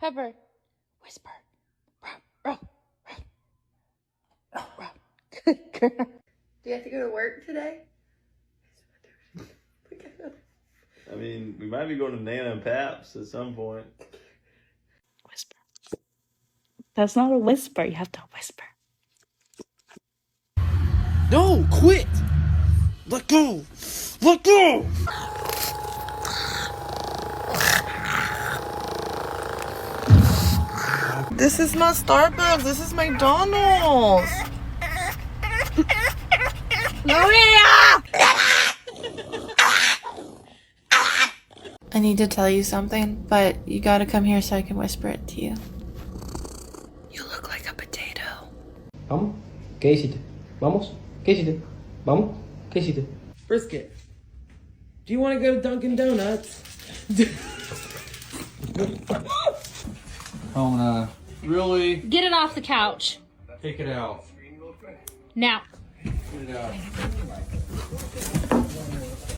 Pepper. Whisper. Good girl. Do you have to go to work today? I mean, we might be going to Nana and Pap's at some point. Whisper. That's not a whisper. You have to whisper. No, quit! Let go! Let go! This is not Starbucks. This is McDonald's. Maria! I need to tell you something, but you gotta come here so I can whisper it to you. You look like a potato. Vamos, quédate. Vamos, quédate. Vamos, quédate. Brisket. Do you want to go to Dunkin' Donuts? Kona, really? Get it off the couch. Take it out. Now. Get it out.